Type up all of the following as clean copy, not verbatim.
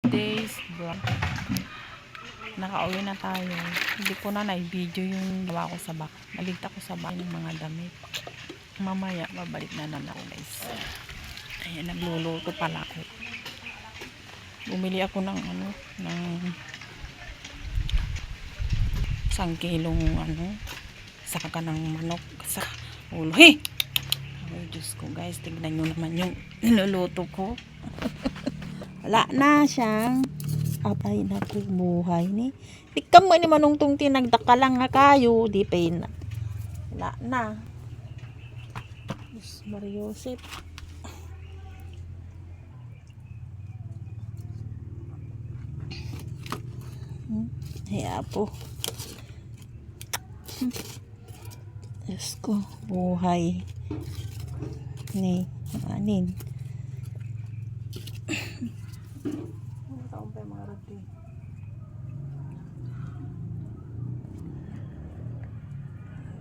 today's vlog. Nakauwi na tayo. Hindi ko na na-video yung gawa ko sa back. Naligta ko sa back ng mga damit. Mamaya, babalik na naman ako, guys. Ayan, nagluluto pala ako. Bumili ako ng ng 1 kilong saka ng manok sa ulo. Hey! Ay, Diyos ko, guys. Tignan nyo naman yung niluluto ko. Wala na siyang abay na po buhay ni. Tikam mo ni manong tong tinagdaka lang nga kayo. Di pa yun. Wala na. Diyos Mariosip. Kaya po. Diyos ko, buhay ni anin.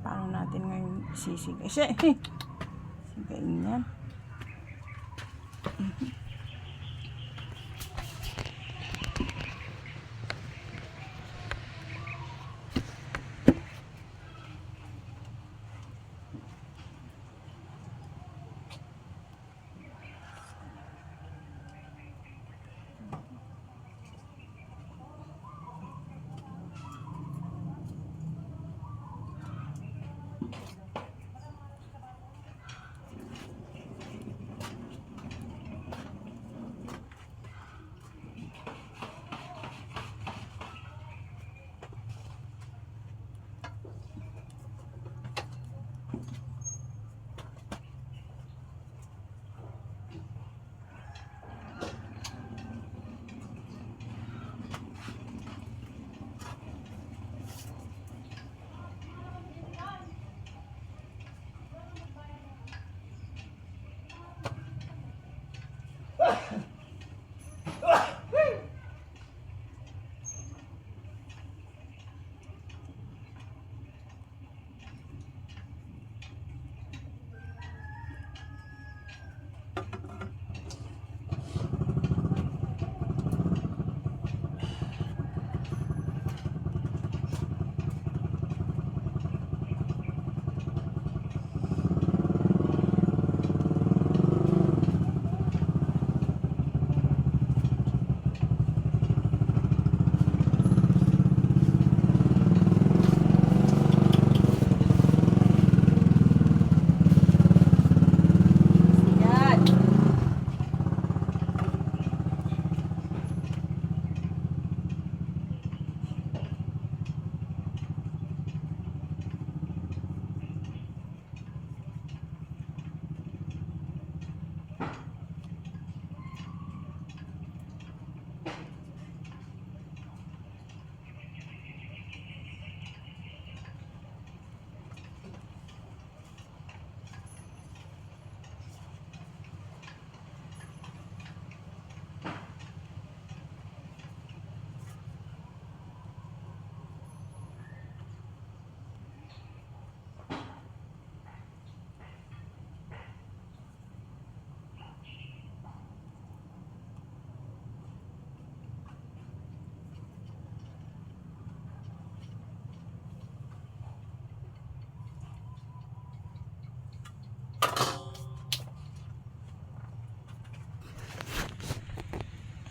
Paano natin ngayon sisigay? Sigayin yan.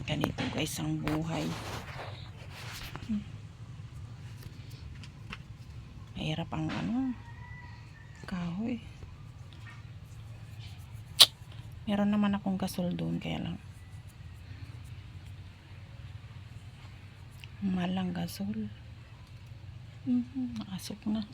Ganito guys ang buhay. Mahirap ang kahoy. Meron naman akong gasol doon, kaya lang malang gasol. Nakasok na.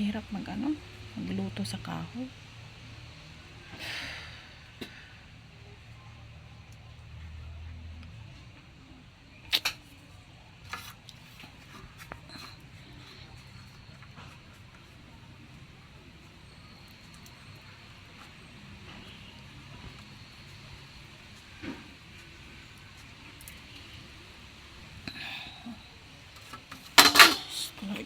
Hirap magluto sa kahoy. Lord.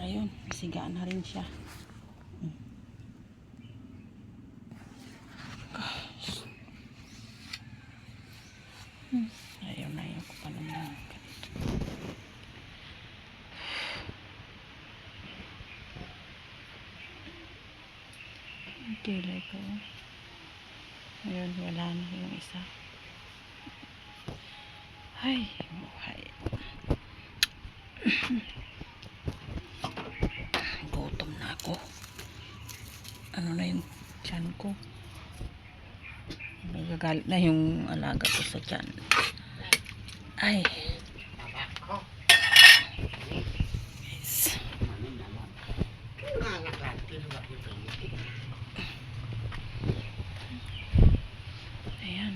Ayun, sigaan na rin siya. Gosh. Ayun na yun ko pa naman. Kilay ko. Ayun, wala na yung isa. Ay, buhay. Gutom na ako. Ano na yung tiyan ko? Nagagalit na yung alaga ko sa tiyan. Ay. Guys. Ayan.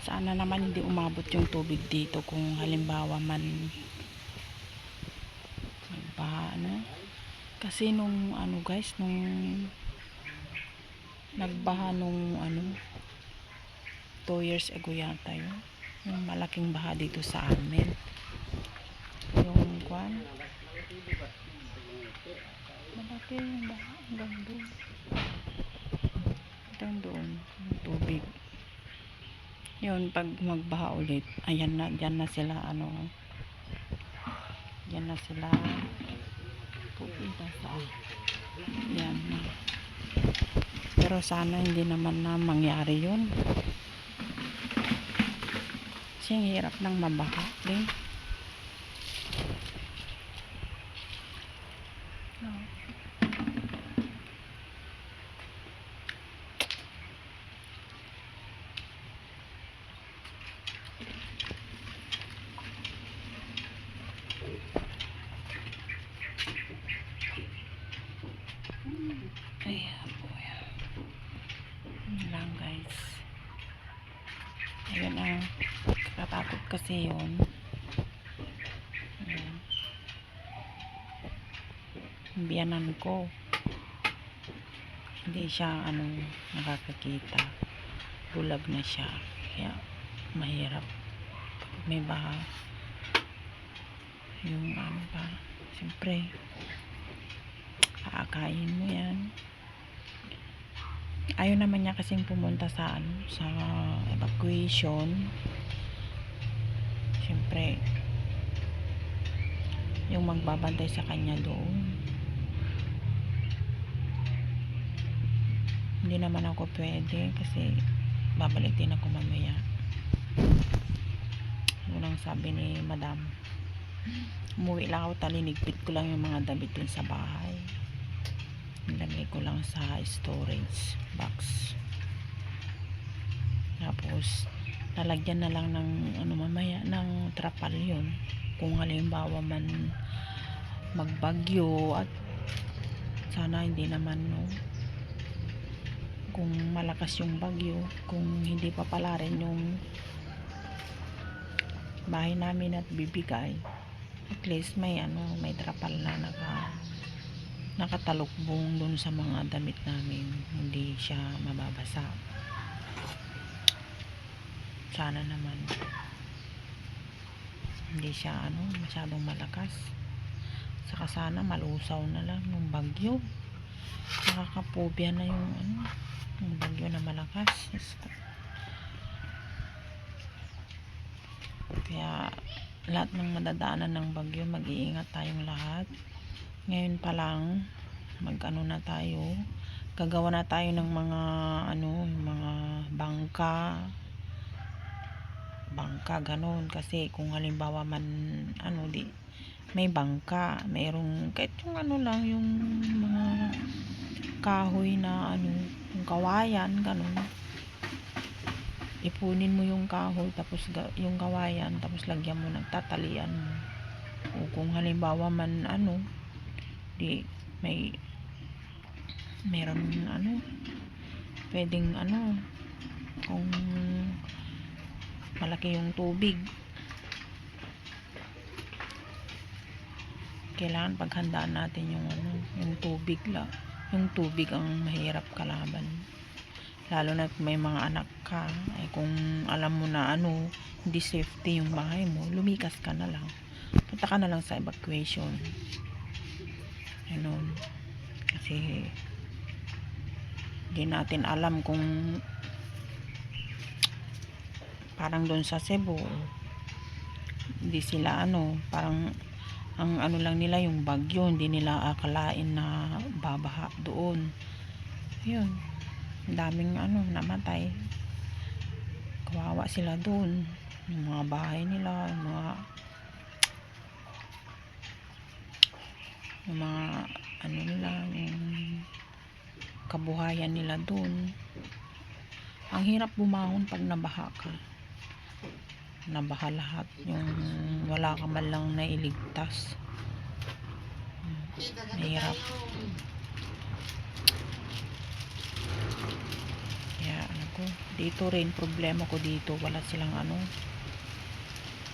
Sana naman hindi umabot yung tubig dito kung halimbawa man kasi nung guys, nung nagbaha nung 2 years ago yata yun, yung malaking baha dito sa amin, yung malaki yung baha hanggang doon yung tubig yun. Pag magbaha ulit, ayan na, dyan na sila pupunta sa yan. Pero sana hindi naman na mangyari yun kasi hirap ng mabaha din. Ayan po yan. Yun lang guys. Ayan ang katatakot kasi yun. Ayan. Yung biyanan ko hindi siya nakakakita, bulag na siya, kaya mahirap pag may baha. Yung siyempre aakayin mo yan. Ayaw naman niya kasing pumunta sa sa evacuation. Siyempre yung magbabantay sa kanya doon, hindi naman ako pwede kasi babalik din ako mamaya. Unang sabi ni madam, umuwi lang ako, talinigpit ko lang yung mga damit dun sa bahay, nilagay ko lang sa storage box, tapos lalagyan na lang ng mamaya ng trapal yun kung halimbawa man magbagyo. At sana hindi naman kung malakas yung bagyo, kung hindi pa pala rin yung bahay namin at bibigay, at least may may trapal na nakatalukbong dun sa mga damit namin, hindi siya mababasa. Sana naman hindi siya masyadong malakas, saka sana malusaw na lang yung bagyo. Nakakapobia na yung bagyo na malakas. Kaya lahat ng madadaanan ng bagyo, mag-iingat tayong lahat. Ngayon pa lang na tayo, gagawa na tayo ng mga mga bangka ganon, kasi kung halimbawa man di may bangka, mayroong kahit yung lang, yung mga kahoy na yung kawayan ganon, ipunin mo yung kahoy tapos yung kawayan, tapos lagyan mo ng tatalian mo. O kung halimbawa man di meron pwedeng kung malaki yung tubig, kailangan paghandaan natin yung tubig yung tubig ang mahirap kalaban, lalo na may mga anak ka. Kung alam mo na hindi safety yung bahay mo, lumikas ka na lang, punta ka na lang sa evacuation kasi hindi natin alam kung parang doon sa Cebu, hindi sila parang ang lang nila yung bagyo, hindi nila akalain na babaha doon. Yun, daming namatay, kawawa sila doon, yung mga bahay nila, yung mga nila, yung kabuhayan nila doon. Ang hirap bumangon pag nabaha ka, nabaha lahat, yung wala ka man lang nailigtas. Mahirap. Kaya dito rin problema ko dito, wala silang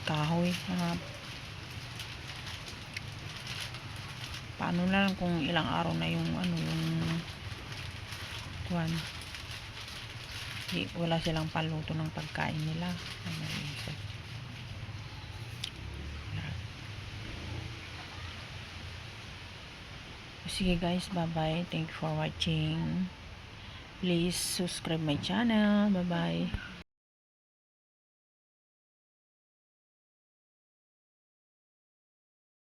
kahoy. Paano na lang kung ilang araw na yung wala silang paluto ng pagkain nila. Sige guys, bye bye, thank you for watching, please subscribe my channel, bye bye.